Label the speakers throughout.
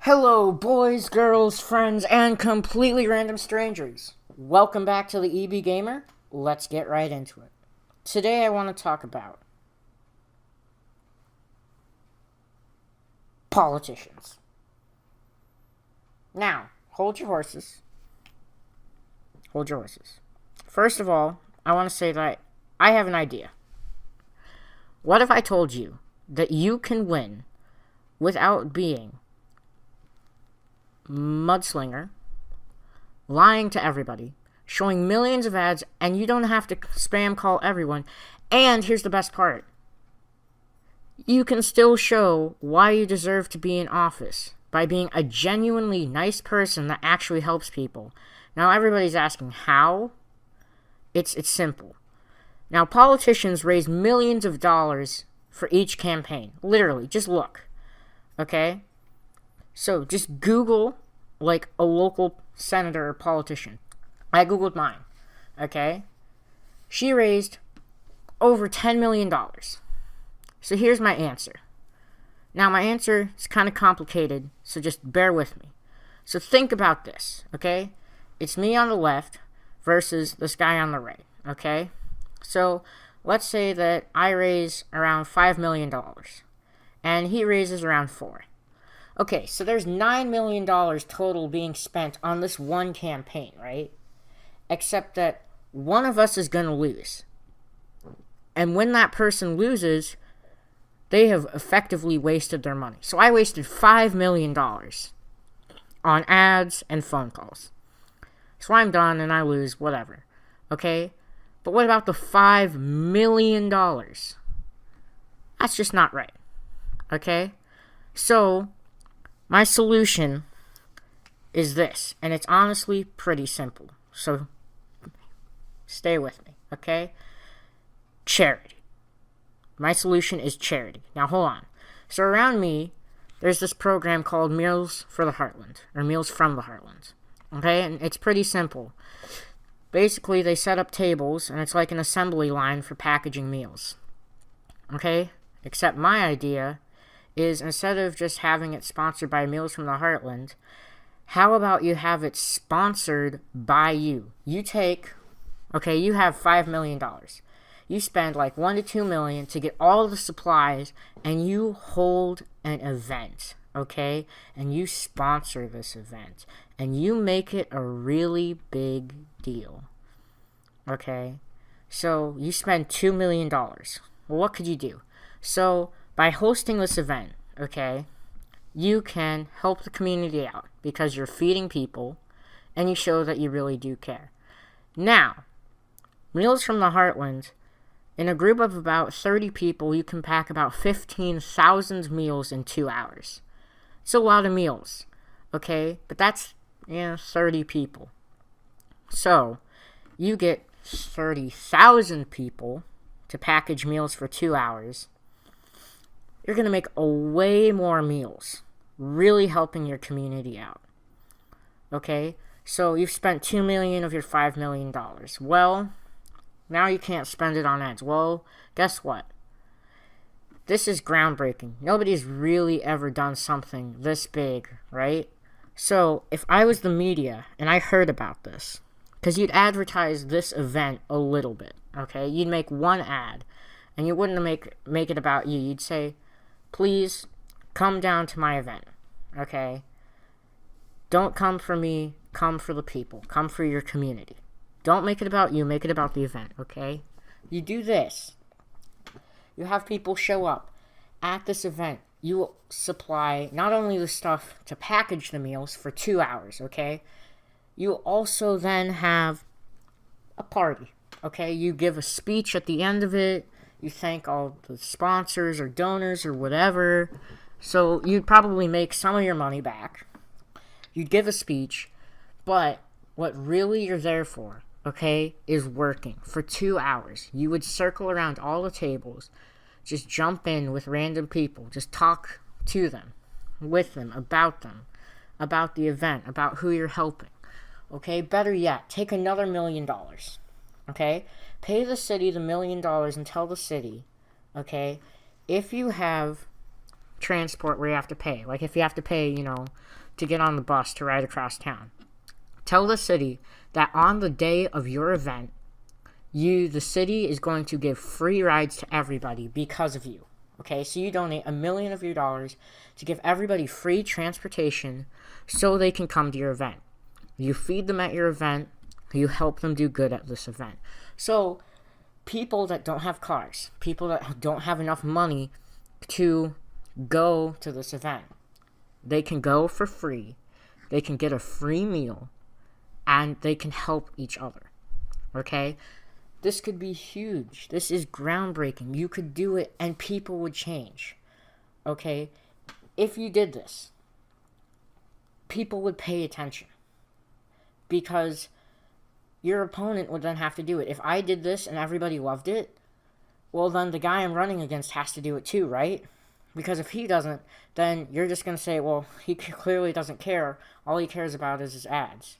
Speaker 1: Hello, boys, girls, friends, and completely random strangers. Welcome back to the EB Gamer. Let's get right into it. Today I want to talk about politicians. Now, hold your horses. Hold your horses. First of all, I want to say that I have an idea. What if I told you that you can win without being mudslinger, lying to everybody, showing millions of ads, and you don't have to spam call everyone. And here's the best part. You can still show why you deserve to be in office by being a genuinely nice person that actually helps people. Now everybody's asking how? It's simple. Now politicians raise millions of dollars for each campaign. Literally, just look. Okay? So just Google, like, a local senator or politician. I Googled mine, okay? She raised over $10 million. So here's my answer. Now, my answer is kind of complicated, so just bear with me. So think about this, okay? It's me on the left versus this guy on the right, okay? So let's say that I raise around $5 million, and he raises around $4 million. Okay, so there's $9 million total being spent on this one campaign, right? Except that one of us is going to lose. And when that person loses, they have effectively wasted their money. So I wasted $5 million on ads and phone calls. So I'm done and I lose, whatever. Okay? But what about the $5 million? That's just not right. Okay? So my solution is this, and it's honestly pretty simple. So stay with me, okay? Charity. My solution is charity. Now hold on. So around me, there's this program called Meals for the Heartland, or Meals from the Heartland. Okay, and it's pretty simple. Basically, they set up tables, and it's like an assembly line for packaging meals. Okay? Except my idea is, instead of just having it sponsored by Meals from the Heartland, how about you have it sponsored by you? You have $5 million. You spend like $1 to $2 million to get all the supplies, and you hold an event, okay? And you sponsor this event, and you make it a really big deal, okay? So you spend $2 million. Well, what could you do? So by hosting this event, okay, you can help the community out because you're feeding people and you show that you really do care. Now, Meals from the Heartland, in a group of about 30 people, you can pack about 15,000 meals in 2 hours. It's a lot of meals, okay? But that's, 30 people. So, you get 30,000 people to package meals for 2 hours. You're going to make way more meals, really helping your community out. Okay? So you've spent $2 million of your $5 million. Well, now you can't spend it on ads. Well, guess what? This is groundbreaking. Nobody's really ever done something this big, right? So if I was the media and I heard about this, because you'd advertise this event a little bit, okay? You'd make one ad, and you wouldn't make it about you. You'd say, please come down to my event, okay? Don't come for me, come for the people. Come for your community. Don't make it about you, make it about the event, okay? You do this. You have people show up at this event. You supply not only the stuff to package the meals for 2 hours, okay? You also then have a party, okay? You give a speech at the end of it. You thank all the sponsors or donors or whatever. So you'd probably make some of your money back. You'd give a speech. But what really you're there for, okay, is working for 2 hours. You would circle around all the tables. Just jump in with random people. Just talk to them, with them, about the event, about who you're helping. Okay, better yet, take another $1 million. Okay? Pay the city the $1 million and tell the city, okay, if you have transport where you have to pay. Like if you have to pay, to get on the bus to ride across town. Tell the city that on the day of your event, the city is going to give free rides to everybody because of you. Okay, so you donate $1 million of your dollars to give everybody free transportation so they can come to your event. You feed them at your event. You help them do good at this event. So people that don't have cars, people that don't have enough money to go to this event, they can go for free. They can get a free meal, and they can help each other. Okay? This could be huge. This is groundbreaking. You could do it and people would change. Okay? If you did this, people would pay attention. Because your opponent would then have to do it. If I did this and everybody loved it, well then the guy I'm running against has to do it too, right? Because if he doesn't, then you're just going to say, well, he clearly doesn't care. All he cares about is his ads.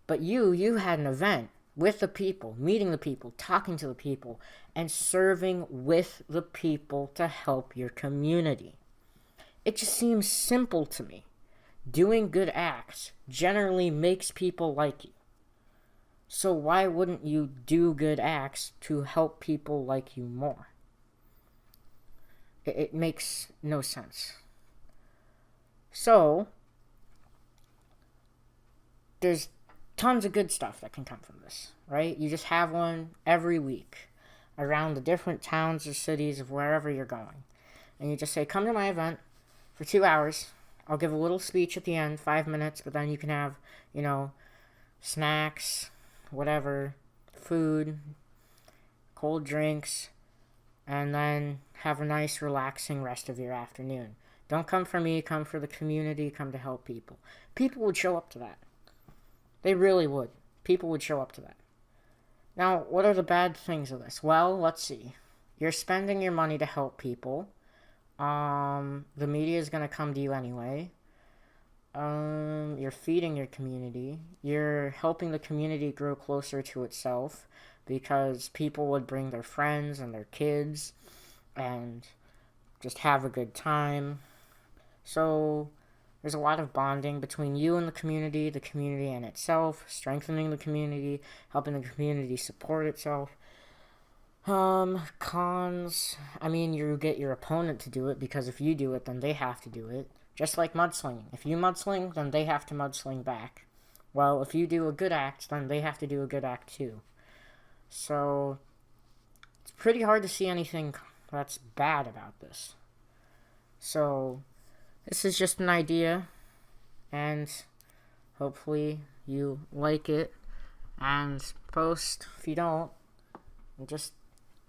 Speaker 1: But you had an event with the people, meeting the people, talking to the people, and serving with the people to help your community. It just seems simple to me. Doing good acts generally makes people like you. So why wouldn't you do good acts to help people like you more? It makes no sense. So, there's tons of good stuff that can come from this, right? You just have one every week around the different towns or cities of wherever you're going. And you just say, come to my event for 2 hours. I'll give a little speech at the end, 5 minutes, but then you can have, snacks, whatever, food, cold drinks, and then have a nice, relaxing rest of your afternoon. Don't come for me, come for the community, come to help people. People would show up to that. They really would. People would show up to that. Now, what are the bad things of this? Well, let's see. You're spending your money to help people. The media is going to come to you anyway. You're feeding your community. You're helping the community grow closer to itself because people would bring their friends and their kids and just have a good time. So there's a lot of bonding between you and the community and itself, strengthening the community, helping the community support itself. Cons, you get your opponent to do it because if you do it, then they have to do it. Just like mudslinging. If you mudsling, then they have to mudsling back. Well, if you do a good act, then they have to do a good act too. So, it's pretty hard to see anything that's bad about this. So, this is just an idea, and hopefully you like it, and post if you don't, and just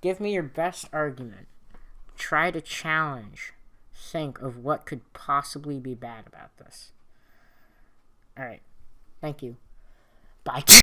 Speaker 1: give me your best argument. Try to challenge. Think of what could possibly be bad about this. Alright. Thank you. Bye.